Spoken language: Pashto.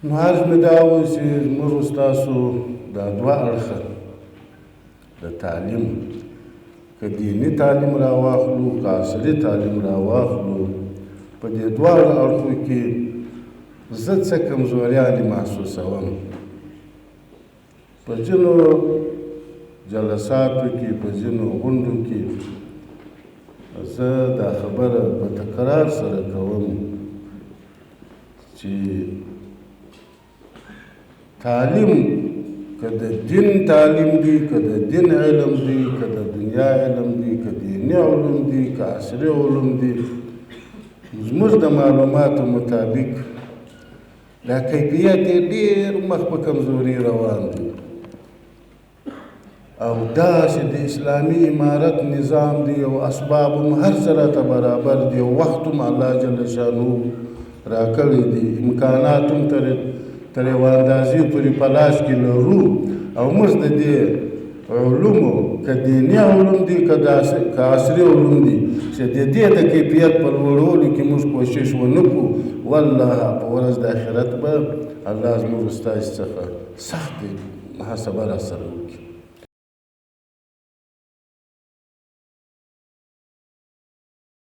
نو عرض مې دا و چې زموږ ستاسو دا دوه اړخه د تعلیم که دیني تعلیم راواخلو که عصري تعلیم راواخلو په دې دواړو اړخو کې زه څه کمزوریانې محسوسوم. په ځینو جلساتو کې په ځینو غونډو کې زه دا خبره په تکرار سره کوم چې تعلیم که د دین تعلیم دی که د دین علم دی که د دنیا علم دی که دیني علوم دی که عصري علوم دی زموږ د معلوماتو مطابق دا کیفیت یې ډېر مخ په کمزوري روان دی او داسې د اسلامي امارت نظام دی او اسباب هم هر څه راته برابر دی او وخت هم الله جل شانو راکړی دی امکانات هم تر یوه اندازې پورې په لاس کې لرو او موږ د دې علومو که دیني علوم دي که عصري علوم دي چې د دې د کیفیت په لوړولو کې موږ کوشش ونه کړو والله په ورځ د آخرت به الله زموږ ستاسې څخه سخت محاسبه راسره وکړي.